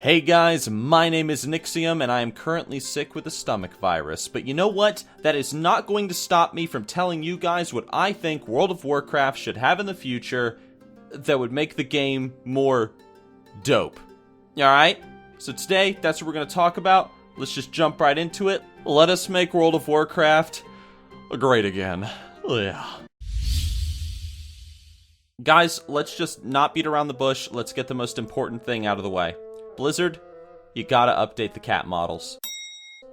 Hey guys, my name is Nixxiom and I am currently sick with a stomach virus, but you know what? That is not going to stop me from telling you guys what I think World of Warcraft should have in the future that would make the game more dope. Alright? So today, that's what we're going to talk about. Let's just jump right into it. Let us make World of Warcraft great again. Yeah. Guys, let's just not beat around the bush. Let's get the most important thing out of the way. Blizzard, you gotta update the cat models.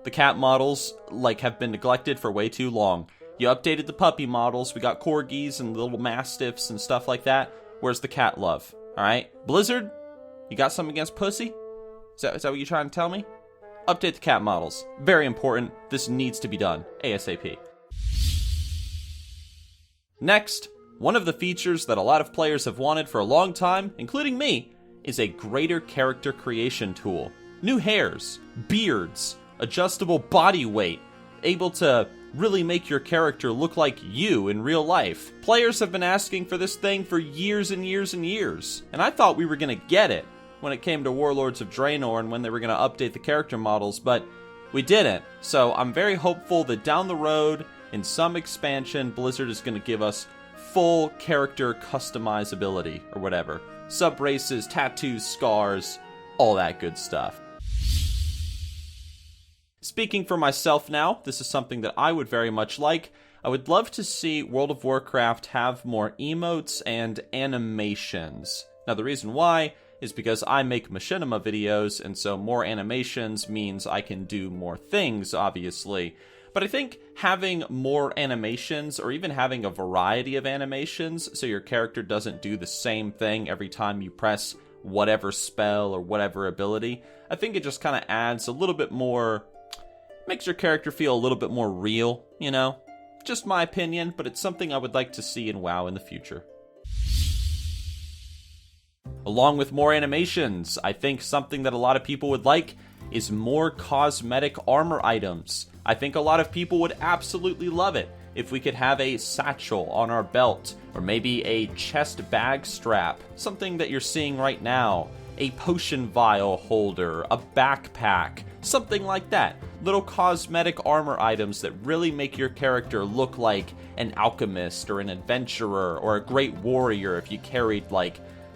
The cat models, have been neglected for way too long. You updated the puppy models, we got corgis and little mastiffs and stuff like that. Where's the cat love? Alright? Blizzard, you got something against pussy? Is that what you're trying to tell me? Update the cat models. Very important. This needs to be done. ASAP. Next, one of the features that a lot of players have wanted for a long time, including me, is a greater character creation tool. New hairs, beards, adjustable body weight, able to really make your character look like you in real life. Players have been asking for this thing for years and years and years, and I thought we were gonna get it when it came to Warlords of Draenor and when they were gonna update the character models, but we didn't. So I'm very hopeful that down the road, in some expansion, Blizzard is gonna give us full character customizability, or whatever. Sub-races, tattoos, scars, all that good stuff. Speaking for myself now, this is something that I would very much like. I would love to see World of Warcraft have more emotes and animations. Now the reason why is because I make machinima videos, and so more animations means I can do more things, obviously. But I think having more animations, or even having a variety of animations, so your character doesn't do the same thing every time you press whatever spell or whatever ability, I think it just kind of adds a little bit more, makes your character feel a little bit more real, you know? Just my opinion, but it's something I would like to see in WoW in the future. Along with more animations, I think something that a lot of people would like is more cosmetic armor items. I think a lot of people would absolutely love it if we could have a satchel on our belt, or maybe a chest bag strap, something that you're seeing right now, a potion vial holder, a backpack, something like that. Little cosmetic armor items that really make your character look like an alchemist or an adventurer or a great warrior if you carried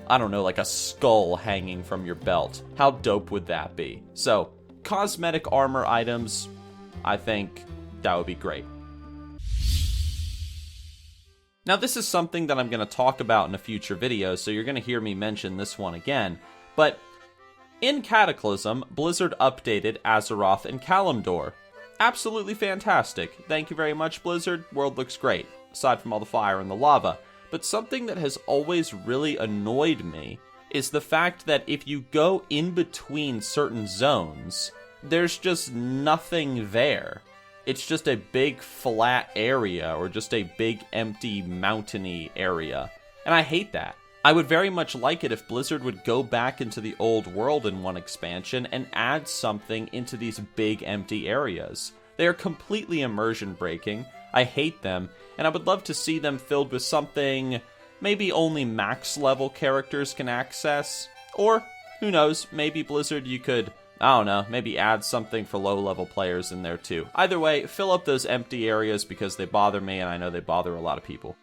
I don't know, a skull hanging from your belt. How dope would that be? So, cosmetic armor items, I think that would be great. Now this is something that I'm going to talk about in a future video, so you're going to hear me mention this one again. But in Cataclysm, Blizzard updated Azeroth and Kalimdor. Absolutely fantastic. Thank you very much, Blizzard. World looks great, aside from all the fire and the lava. But something that has always really annoyed me is the fact that if you go in between certain zones, there's just nothing there. It's just a big flat area, or just a big empty mountainy area. And I hate that. I would very much like it if Blizzard would go back into the old world in one expansion and add something into these big empty areas. They are completely immersion breaking. I hate them, and I would love to see them filled with something maybe only max level characters can access. Or, who knows, maybe Blizzard you could, I don't know, maybe add something for low level players in there too. Either way, fill up those empty areas because they bother me, and I know they bother a lot of people.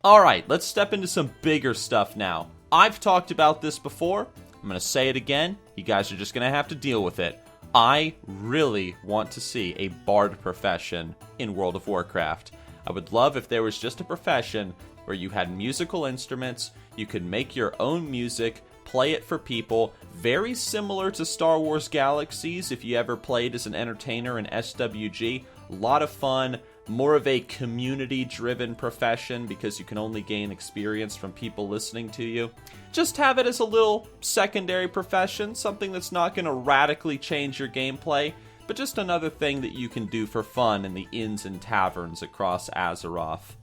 Alright, let's step into some bigger stuff now. I've talked about this before, I'm going to say it again, you guys are just going to have to deal with it. I really want to see a bard profession in World of Warcraft. I would love if there was just a profession where you had musical instruments, you could make your own music, play it for people, very similar to Star Wars Galaxies if you ever played as an entertainer in SWG. A lot of fun, more of a community-driven profession because you can only gain experience from people listening to you. Just have it as a little secondary profession, something that's not going to radically change your gameplay, but just another thing that you can do for fun in the inns and taverns across Azeroth.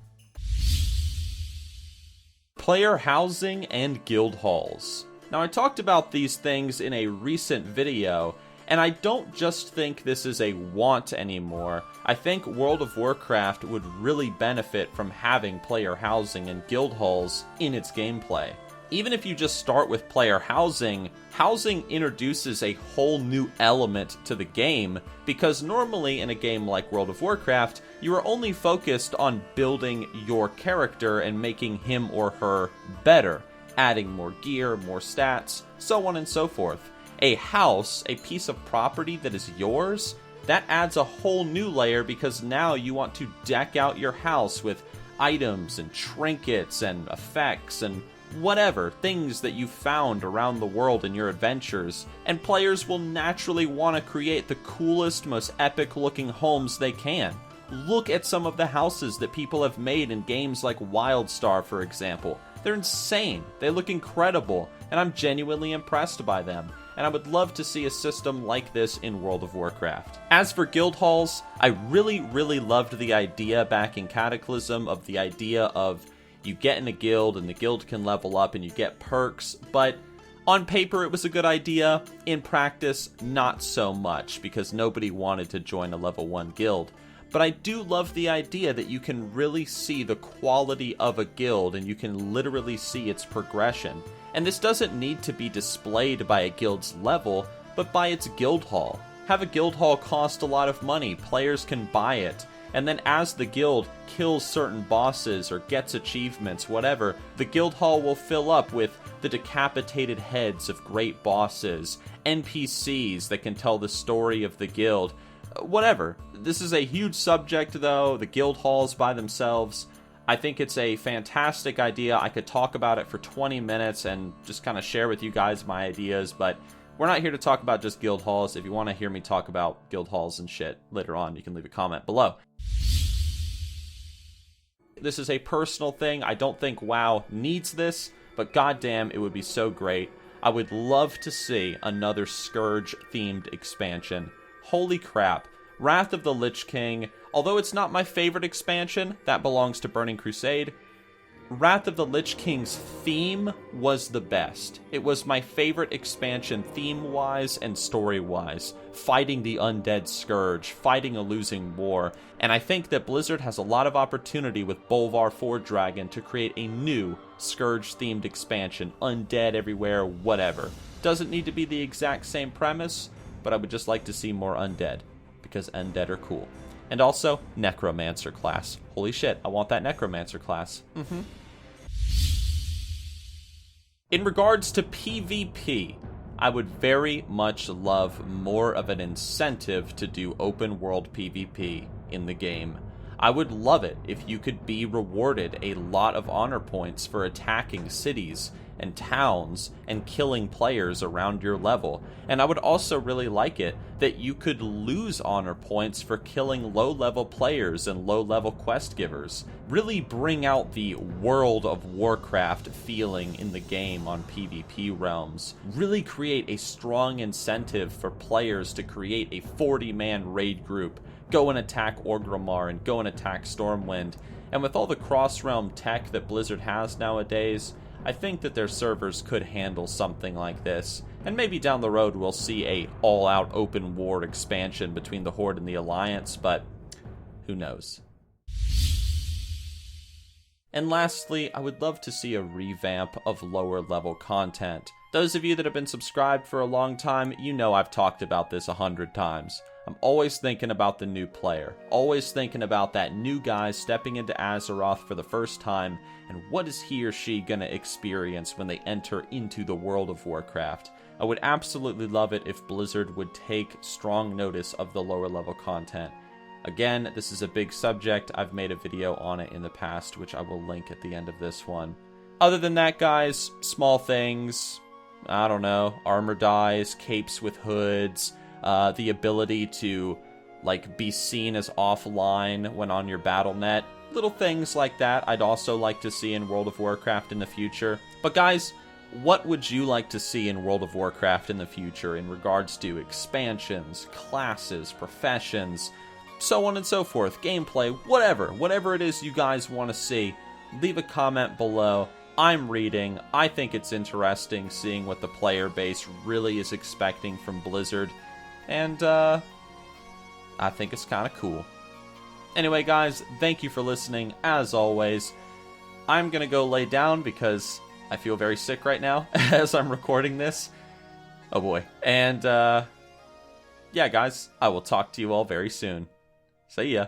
Player housing and guild halls. Now I talked about these things in a recent video, and I don't just think this is a want anymore. I think World of Warcraft would really benefit from having player housing and guild halls in its gameplay. Even if you just start with player housing, housing introduces a whole new element to the game, because normally in a game like World of Warcraft, you are only focused on building your character and making him or her better, adding more gear, more stats, so on and so forth. A house, a piece of property that is yours, that adds a whole new layer, because now you want to deck out your house with items and trinkets and effects and whatever, things that you found around the world in your adventures, and players will naturally want to create the coolest, most epic looking homes they can. Look at some of the houses that people have made in games like WildStar, for example. They're insane, they look incredible, and I'm genuinely impressed by them, and I would love to see a system like this in World of Warcraft. As for guild halls, I really loved the idea back in Cataclysm of the idea of you get in a guild and the guild can level up and you get perks, but on paper it was a good idea. In practice, not so much, because nobody wanted to join a level 1 guild. But I do love the idea that you can really see the quality of a guild and you can literally see its progression. And this doesn't need to be displayed by a guild's level, but by its guild hall. Have a guild hall cost a lot of money, players can buy it. And then as the guild kills certain bosses or gets achievements, whatever, the guild hall will fill up with the decapitated heads of great bosses, NPCs that can tell the story of the guild, whatever. This is a huge subject though, the guild halls by themselves. I think it's a fantastic idea. I could talk about it for 20 minutes and just kind of share with you guys my ideas, but we're not here to talk about just guild halls. If you want to hear me talk about guild halls and shit later on, you can leave a comment below. This is a personal thing. I don't think WoW needs this, but goddamn, it would be so great. I would love to see another Scourge-themed expansion. Holy crap. Wrath of the Lich King, although it's not my favorite expansion, that belongs to Burning Crusade, Wrath of the Lich King's theme was the best. It was my favorite expansion theme-wise and story-wise. Fighting the undead Scourge, fighting a losing war, and I think that Blizzard has a lot of opportunity with Bolvar 4 Dragon to create a new Scourge-themed expansion. Undead everywhere, whatever. Doesn't need to be the exact same premise, but I would just like to see more undead, because undead are cool. And also, Necromancer class. Holy shit, I want that Necromancer class. In regards to PvP, I would very much love more of an incentive to do open world PvP in the game. I would love it if you could be rewarded a lot of honor points for attacking cities and towns and killing players around your level. And I would also really like it that you could lose honor points for killing low-level players and low-level quest givers. Really bring out the World of Warcraft feeling in the game on PvP realms. Really create a strong incentive for players to create a 40-man raid group, go and attack Orgrimmar and go and attack Stormwind. And with all the cross-realm tech that Blizzard has nowadays, I think that their servers could handle something like this. And maybe down the road we'll see a all-out open war expansion between the Horde and the Alliance, but who knows. And lastly, I would love to see a revamp of lower level content. Those of you that have been subscribed for a long time, you know I've talked about this 100 times. I'm always thinking about the new player, always thinking about that new guy stepping into Azeroth for the first time, and what is he or she gonna experience when they enter into the World of Warcraft. I would absolutely love it if Blizzard would take strong notice of the lower level content. Again, this is a big subject. I've made a video on it in the past, which I will link at the end of this one. Other than that, guys, small things. I don't know, armor dyes, capes with hoods, the ability to, like, be seen as offline when on your BattleNet. Little things like that I'd also like to see in World of Warcraft in the future. But guys, what would you like to see in World of Warcraft in the future in regards to expansions, classes, professions, so on and so forth, gameplay, whatever it is you guys want to see, leave a comment below. I'm reading. I think it's interesting seeing what the player base really is expecting from Blizzard, and I think it's kind of cool. Anyway, guys, thank you for listening. As always, I'm gonna go lay down because I feel very sick right now as I'm recording this. Oh boy. And, yeah, guys, I will talk to you all very soon. See ya.